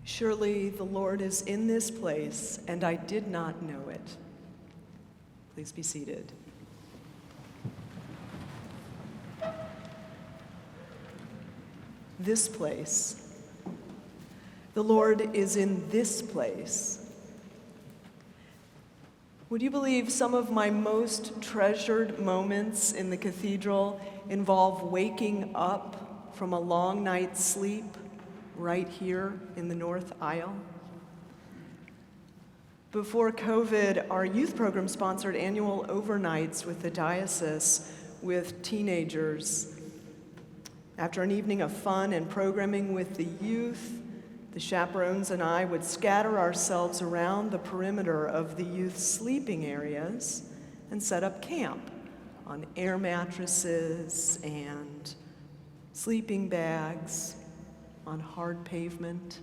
Surely the Lord is in this place, and I did not know it. Please be seated. This place. The Lord is in this place. Would you believe some of my most treasured moments in the cathedral involve waking up from a long night's sleep right here in the north aisle? Before COVID, our youth program sponsored annual overnights with the diocese with teenagers. After an evening of fun and programming with the youth, the chaperones and I would scatter ourselves around the perimeter of the youth sleeping areas and set up camp on air mattresses and sleeping bags on hard pavement.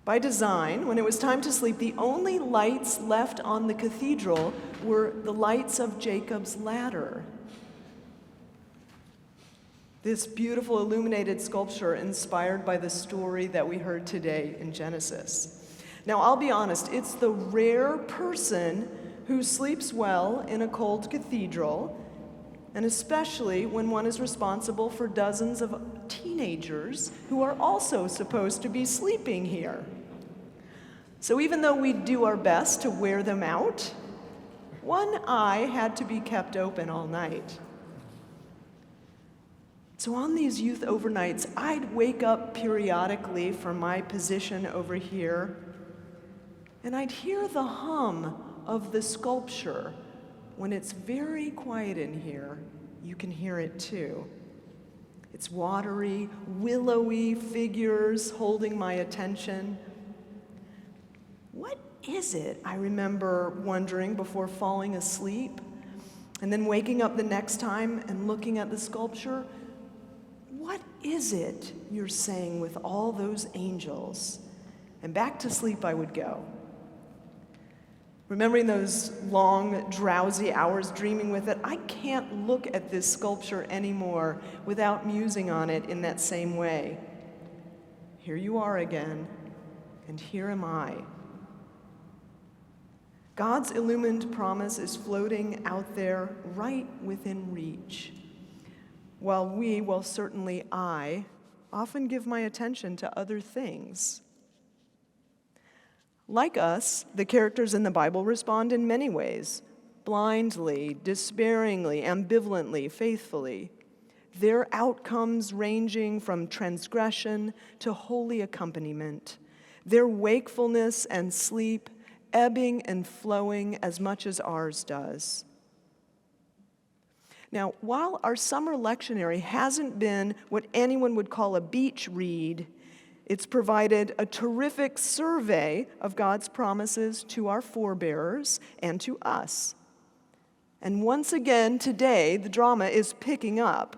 By design, when it was time to sleep, the only lights left on the cathedral were the lights of Jacob's ladder. This beautiful illuminated sculpture inspired by the story that we heard today in Genesis. Now, I'll be honest, it's the rare person who sleeps well in a cold cathedral, and especially when one is responsible for dozens of teenagers who are also supposed to be sleeping here. So even though we do our best to wear them out, one eye had to be kept open all night. So on these youth overnights, I'd wake up periodically from my position over here, and I'd hear the hum of the sculpture. When it's very quiet in here, you can hear it too. It's watery, willowy figures holding my attention. What is it? I remember wondering before falling asleep, and then waking up the next time and looking at the sculpture. What is it you're saying with all those angels? And back to sleep I would go. Remembering those long, drowsy hours dreaming with it, I can't look at this sculpture anymore without musing on it in that same way. Here you are again, and here am I. God's illumined promise is floating out there right within reach. While certainly I, often give my attention to other things. Like us, the characters in the Bible respond in many ways, blindly, despairingly, ambivalently, faithfully. Their outcomes ranging from transgression to holy accompaniment. Their wakefulness and sleep ebbing and flowing as much as ours does. Now, while our summer lectionary hasn't been what anyone would call a beach read, it's provided a terrific survey of God's promises to our forebearers and to us. And once again, today, the drama is picking up.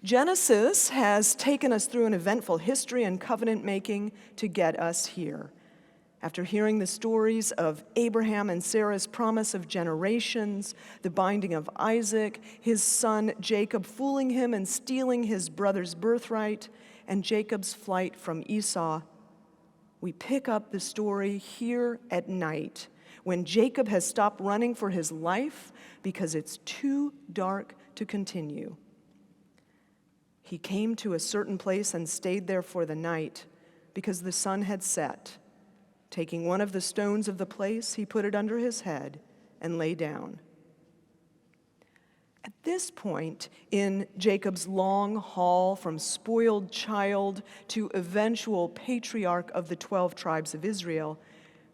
Genesis has taken us through an eventful history and covenant making to get us here. After hearing the stories of Abraham and Sarah's promise of generations, the binding of Isaac, his son Jacob fooling him and stealing his brother's birthright, and Jacob's flight from Esau, we pick up the story here at night when Jacob has stopped running for his life because it's too dark to continue. He came to a certain place and stayed there for the night because the sun had set. Taking one of the stones of the place, he put it under his head and lay down. At this point in Jacob's long haul from spoiled child to eventual patriarch of the 12 tribes of Israel,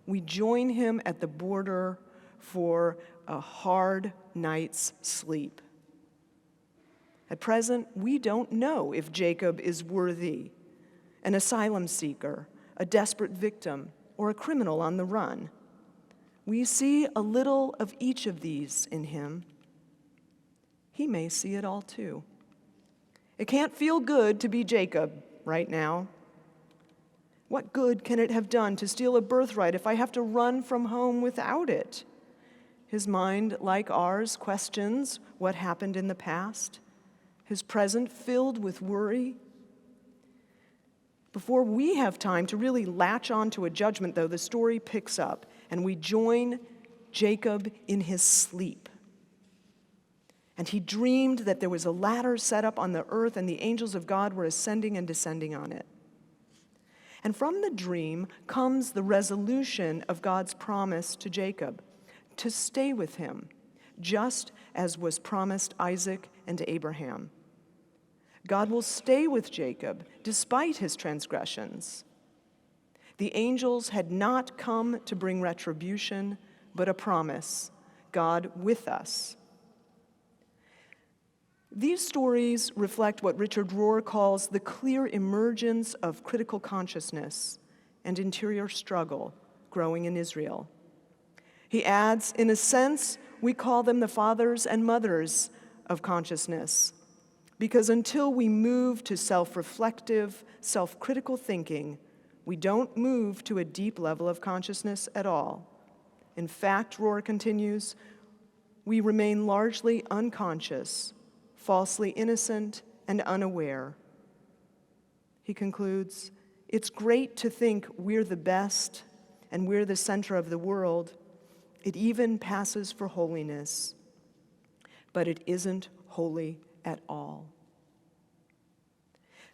we join him at the border for a hard night's sleep. At present, we don't know if Jacob is worthy, an asylum seeker, a desperate victim, or a criminal on the run. We see a little of each of these in him. He may see it all too. It can't feel good to be Jacob right now. What good can it have done to steal a birthright if I have to run from home without it? His mind, like ours, questions what happened in the past, his present filled with worry. Before we have time to really latch on to a judgment, though, the story picks up, and we join Jacob in his sleep. And he dreamed that there was a ladder set up on the earth, and the angels of God were ascending and descending on it. And from the dream comes the resolution of God's promise to Jacob to stay with him, just as was promised Isaac and to Abraham. God will stay with Jacob despite his transgressions. The angels had not come to bring retribution, but a promise, God with us. These stories reflect what Richard Rohr calls the clear emergence of critical consciousness and interior struggle growing in Israel. He adds, in a sense, we call them the fathers and mothers of consciousness, because until we move to self-reflective, self-critical thinking, we don't move to a deep level of consciousness at all. In fact, Rohr continues, we remain largely unconscious, falsely innocent, and unaware. He concludes, it's great to think we're the best and we're the center of the world. It even passes for holiness, but it isn't holy at all.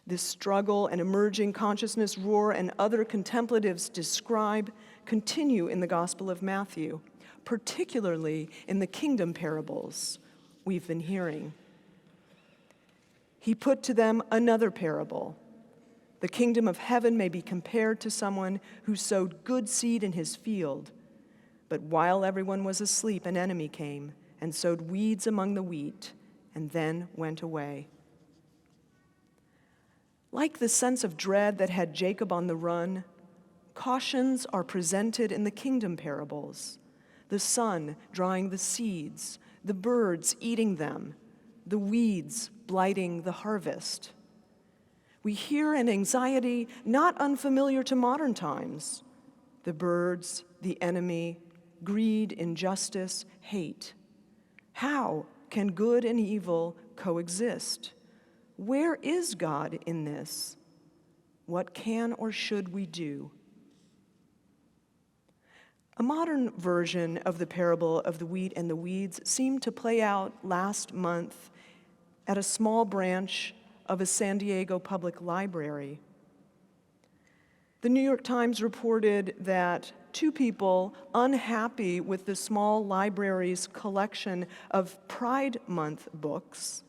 This struggle and emerging consciousness Rohr and other contemplatives describe continue in the Gospel of Matthew, particularly in the kingdom parables we've been hearing. He put to them another parable. The kingdom of heaven may be compared to someone who sowed good seed in his field, but while everyone was asleep, an enemy came and sowed weeds among the wheat and then went away. Like the sense of dread that had Jacob on the run, cautions are presented in the kingdom parables. The sun drying the seeds, the birds eating them, the weeds blighting the harvest. We hear an anxiety not unfamiliar to modern times. The birds, the enemy, greed, injustice, hate. How can good and evil coexist? Where is God in this? What can or should we do? A modern version of the parable of the wheat and the weeds seemed to play out last month at a small branch of a San Diego public library. The New York Times reported that two people unhappy with the small library's collection of Pride Month books,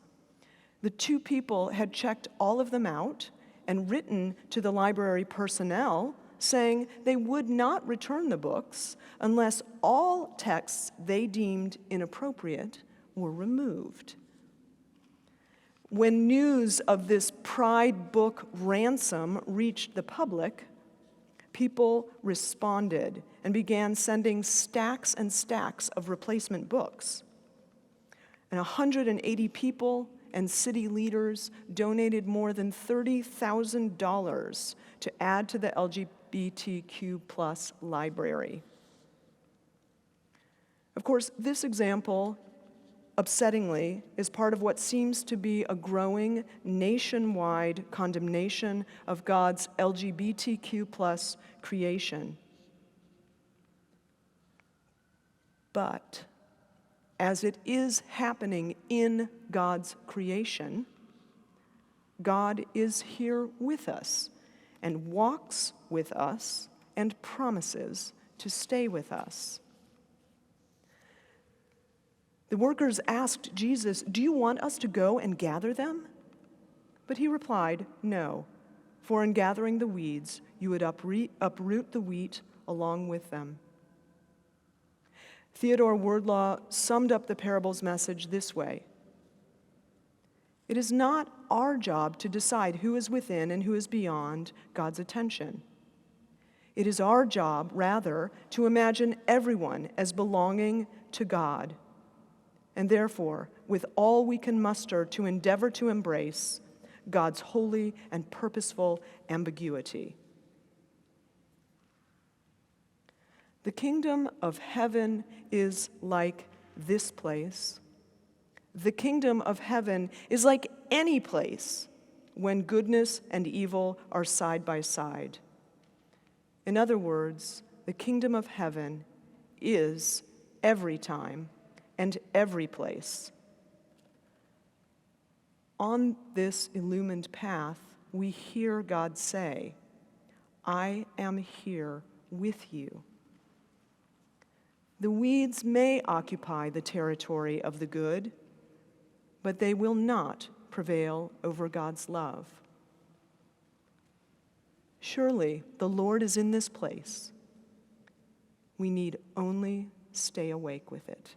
the two people had checked all of them out and written to the library personnel saying they would not return the books unless all texts they deemed inappropriate were removed. When news of this Pride book ransom reached the public, people responded and began sending stacks and stacks of replacement books. And 180 people and city leaders donated more than $30,000 to add to the LGBTQ plus library. Of course, this example, upsettingly, is part of what seems to be a growing nationwide condemnation of God's LGBTQ plus creation. But as it is happening in God's creation, God is here with us and walks with us and promises to stay with us. The workers asked Jesus, "Do you want us to go and gather them?" But he replied, "No, for in gathering the weeds, you would uproot the wheat along with them." Theodore Wardlaw summed up the parable's message this way: it is not our job to decide who is within and who is beyond God's attention. It is our job, rather, to imagine everyone as belonging to God, and therefore, with all we can muster, to endeavor to embrace God's holy and purposeful ambiguity. The kingdom of heaven is like this place. The kingdom of heaven is like any place when goodness and evil are side by side. In other words, the kingdom of heaven is every time and every place. On this illumined path, we hear God say, "I am here with you." The weeds may occupy the territory of the good, but they will not prevail over God's love. Surely the Lord is in this place. We need only stay awake with it.